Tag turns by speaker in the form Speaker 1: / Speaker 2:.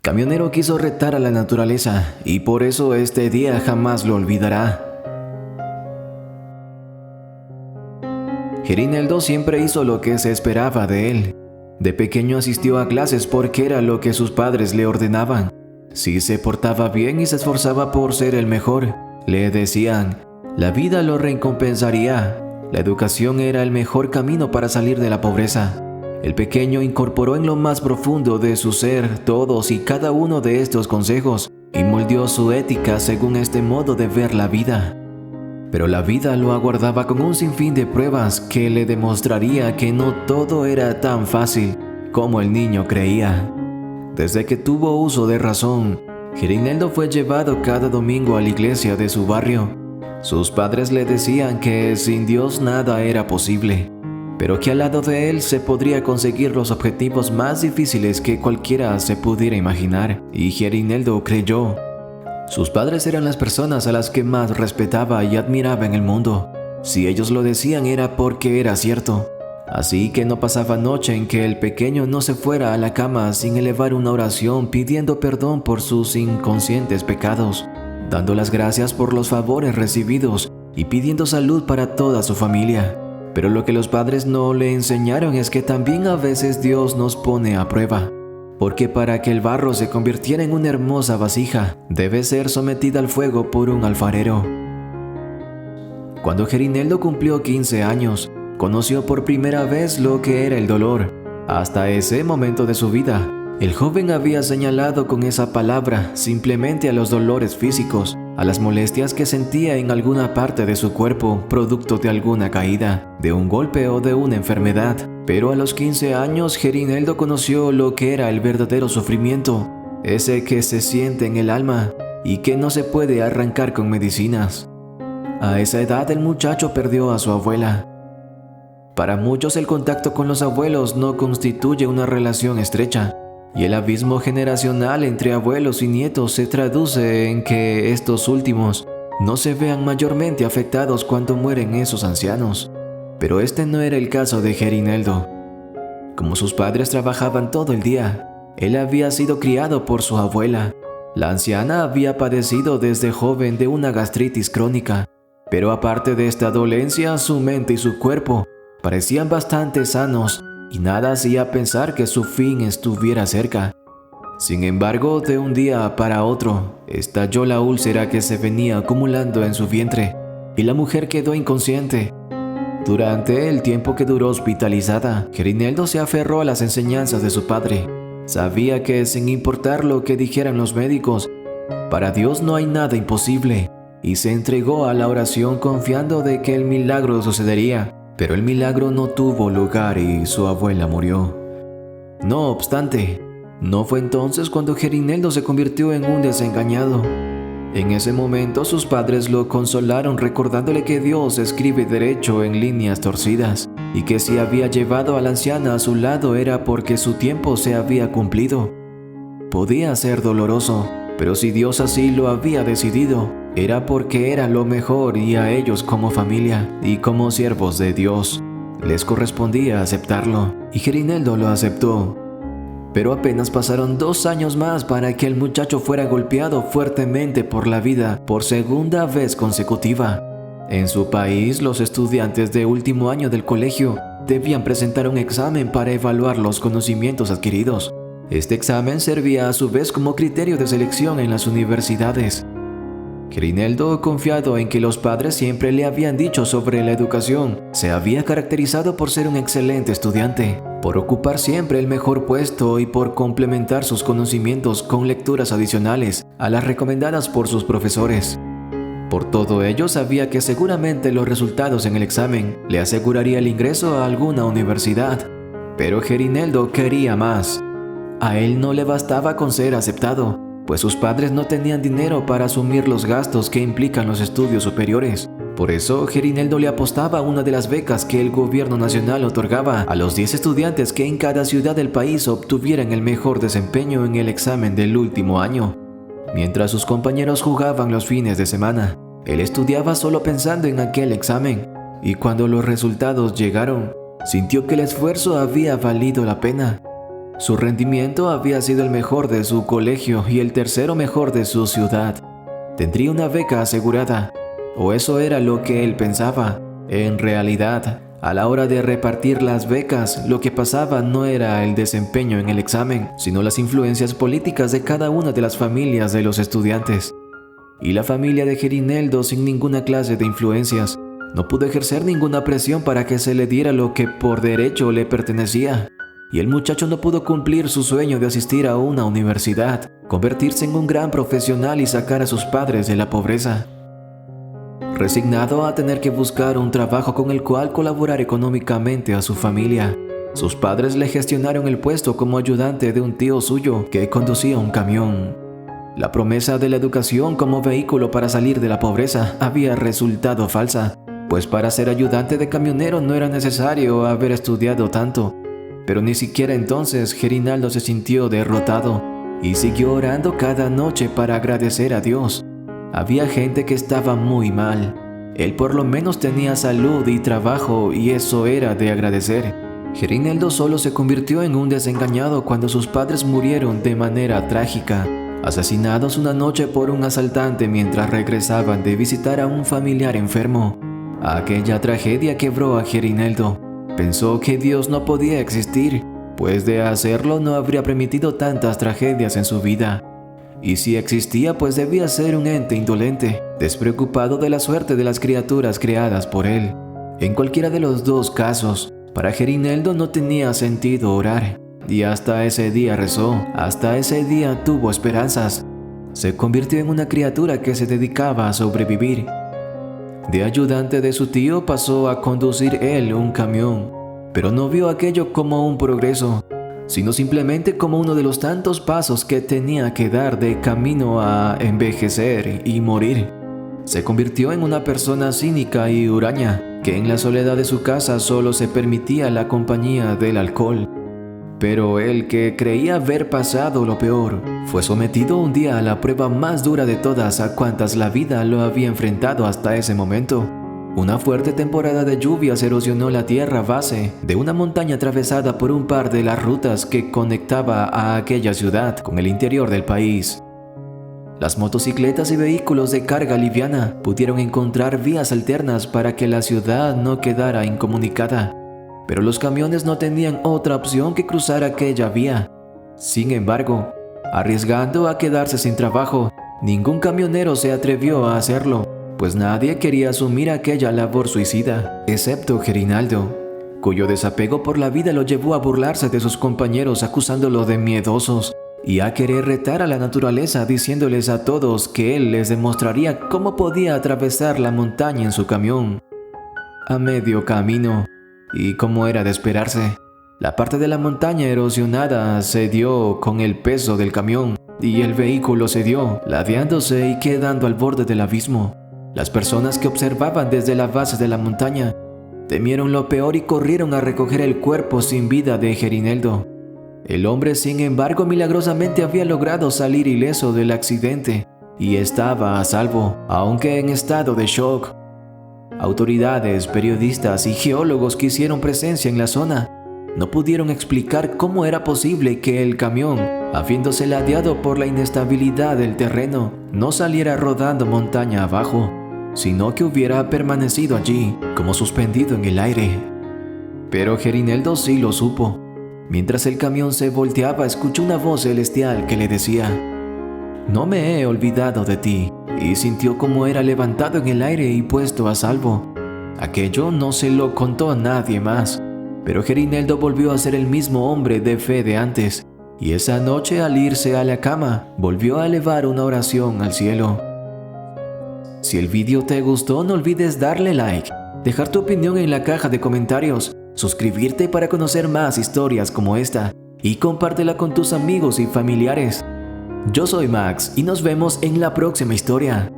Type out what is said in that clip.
Speaker 1: Camionero quiso retar a la naturaleza y por eso este día jamás lo olvidará. Gerineldo siempre hizo lo que se esperaba de él. De pequeño asistió a clases porque era lo que sus padres le ordenaban. Si se portaba bien y se esforzaba por ser el mejor, le decían, la vida lo recompensaría. La educación era el mejor camino para salir de la pobreza. El pequeño incorporó en lo más profundo de su ser todos y cada uno de estos consejos y moldeó su ética según este modo de ver la vida. Pero la vida lo aguardaba con un sinfín de pruebas que le demostraría que no todo era tan fácil como el niño creía. Desde que tuvo uso de razón, Gerineldo fue llevado cada domingo a la iglesia de su barrio. Sus padres le decían que sin Dios nada era posible, pero que al lado de él se podría conseguir los objetivos más difíciles que cualquiera se pudiera imaginar, y Gerineldo creyó. Sus padres eran las personas a las que más respetaba y admiraba en el mundo. Si ellos lo decían era porque era cierto. Así que no pasaba noche en que el pequeño no se fuera a la cama sin elevar una oración pidiendo perdón por sus inconscientes pecados, dando las gracias por los favores recibidos y pidiendo salud para toda su familia. Pero lo que los padres no le enseñaron es que también a veces Dios nos pone a prueba. Porque para que el barro se convirtiera en una hermosa vasija, debe ser sometida al fuego por un alfarero. Cuando Gerineldo cumplió 15 años, conoció por primera vez lo que era el dolor. Hasta ese momento de su vida, el joven había señalado con esa palabra simplemente a los dolores físicos, a las molestias que sentía en alguna parte de su cuerpo, producto de alguna caída, de un golpe o de una enfermedad. Pero a los 15 años, Gerineldo conoció lo que era el verdadero sufrimiento, ese que se siente en el alma y que no se puede arrancar con medicinas. A esa edad, el muchacho perdió a su abuela. Para muchos, el contacto con los abuelos no constituye una relación estrecha, y el abismo generacional entre abuelos y nietos se traduce en que estos últimos no se vean mayormente afectados cuando mueren esos ancianos. Pero este no era el caso de Gerineldo. Como sus padres trabajaban todo el día, él había sido criado por su abuela. La anciana había padecido desde joven de una gastritis crónica, pero aparte de esta dolencia, su mente y su cuerpo parecían bastante sanos y nada hacía pensar que su fin estuviera cerca. Sin embargo, de un día para otro, estalló la úlcera que se venía acumulando en su vientre y la mujer quedó inconsciente. Durante el tiempo que duró hospitalizada, Gerineldo se aferró a las enseñanzas de su padre. Sabía que sin importar lo que dijeran los médicos, para Dios no hay nada imposible, y se entregó a la oración confiando de que el milagro sucedería. Pero el milagro no tuvo lugar y su abuela murió. No obstante, no fue entonces cuando Gerineldo se convirtió en un desengañado. En ese momento sus padres lo consolaron recordándole que Dios escribe derecho en líneas torcidas y que si había llevado a la anciana a su lado era porque su tiempo se había cumplido. Podía ser doloroso, pero si Dios así lo había decidido, era porque era lo mejor y a ellos como familia y como siervos de Dios les correspondía aceptarlo, y Gerineldo lo aceptó. Pero apenas pasaron 2 años más para que el muchacho fuera golpeado fuertemente por la vida por segunda vez consecutiva. En su país, los estudiantes de último año del colegio debían presentar un examen para evaluar los conocimientos adquiridos. Este examen servía a su vez como criterio de selección en las universidades. Gerineldo, confiado en que los padres siempre le habían dicho sobre la educación, se había caracterizado por ser un excelente estudiante, por ocupar siempre el mejor puesto y por complementar sus conocimientos con lecturas adicionales a las recomendadas por sus profesores. Por todo ello, sabía que seguramente los resultados en el examen le aseguraría el ingreso a alguna universidad. Pero Gerineldo quería más. A él no le bastaba con ser aceptado, pues sus padres no tenían dinero para asumir los gastos que implican los estudios superiores. Por eso, Gerineldo le apostaba a una de las becas que el gobierno nacional otorgaba a los 10 estudiantes que en cada ciudad del país obtuvieran el mejor desempeño en el examen del último año. Mientras sus compañeros jugaban los fines de semana, él estudiaba solo pensando en aquel examen, y cuando los resultados llegaron, sintió que el esfuerzo había valido la pena. Su rendimiento había sido el mejor de su colegio y el tercero mejor de su ciudad. Tendría una beca asegurada, o eso era lo que él pensaba. En realidad, a la hora de repartir las becas, lo que pasaba no era el desempeño en el examen, sino las influencias políticas de cada una de las familias de los estudiantes. Y la familia de Gerineldo, sin ninguna clase de influencias, no pudo ejercer ninguna presión para que se le diera lo que por derecho le pertenecía. Y el muchacho no pudo cumplir su sueño de asistir a una universidad, convertirse en un gran profesional y sacar a sus padres de la pobreza. Resignado a tener que buscar un trabajo con el cual colaborar económicamente a su familia, sus padres le gestionaron el puesto como ayudante de un tío suyo que conducía un camión. La promesa de la educación como vehículo para salir de la pobreza había resultado falsa, pues para ser ayudante de camionero no era necesario haber estudiado tanto. Pero ni siquiera entonces Gerinaldo se sintió derrotado y siguió orando cada noche para agradecer a Dios. Había gente que estaba muy mal. Él por lo menos tenía salud y trabajo y eso era de agradecer. Gerineldo solo se convirtió en un desengañado cuando sus padres murieron de manera trágica, asesinados una noche por un asaltante mientras regresaban de visitar a un familiar enfermo. Aquella tragedia quebró a Gerineldo. Pensó que Dios no podía existir, pues de hacerlo no habría permitido tantas tragedias en su vida. Y si existía, pues debía ser un ente indolente, despreocupado de la suerte de las criaturas creadas por él. En cualquiera de los dos casos, para Gerineldo no tenía sentido orar. Y hasta ese día rezó, hasta ese día tuvo esperanzas. Se convirtió en una criatura que se dedicaba a sobrevivir. De ayudante de su tío pasó a conducir él un camión, pero no vio aquello como un progreso, sino simplemente como uno de los tantos pasos que tenía que dar de camino a envejecer y morir. Se convirtió en una persona cínica y huraña, que en la soledad de su casa solo se permitía la compañía del alcohol. Pero él, que creía haber pasado lo peor, fue sometido un día a la prueba más dura de todas a cuantas la vida lo había enfrentado hasta ese momento. Una fuerte temporada de lluvias erosionó la tierra base de una montaña atravesada por un par de las rutas que conectaba a aquella ciudad con el interior del país. Las motocicletas y vehículos de carga liviana pudieron encontrar vías alternas para que la ciudad no quedara incomunicada. Pero los camiones no tenían otra opción que cruzar aquella vía. Sin embargo, arriesgando a quedarse sin trabajo, ningún camionero se atrevió a hacerlo, pues nadie quería asumir aquella labor suicida, excepto Gerinaldo, cuyo desapego por la vida lo llevó a burlarse de sus compañeros acusándolo de miedosos y a querer retar a la naturaleza diciéndoles a todos que él les demostraría cómo podía atravesar la montaña en su camión. A medio camino, y como era de esperarse, la parte de la montaña erosionada cedió con el peso del camión y el vehículo cedió, ladeándose y quedando al borde del abismo. Las personas que observaban desde la base de la montaña temieron lo peor y corrieron a recoger el cuerpo sin vida de Gerineldo. El hombre, sin embargo, milagrosamente había logrado salir ileso del accidente y estaba a salvo, aunque en estado de shock. Autoridades, periodistas y geólogos que hicieron presencia en la zona no pudieron explicar cómo era posible que el camión, habiéndose ladeado por la inestabilidad del terreno, no saliera rodando montaña abajo, sino que hubiera permanecido allí, como suspendido en el aire. Pero Gerineldo sí lo supo. Mientras el camión se volteaba, escuchó una voz celestial que le decía: «No me he olvidado de ti», y sintió cómo era levantado en el aire y puesto a salvo. Aquello no se lo contó a nadie más, pero Gerineldo volvió a ser el mismo hombre de fe de antes, y esa noche al irse a la cama, volvió a elevar una oración al cielo. Si el vídeo te gustó, no olvides darle like, dejar tu opinión en la caja de comentarios, suscribirte para conocer más historias como esta, y compártela con tus amigos y familiares. Yo soy Max y nos vemos en la próxima historia.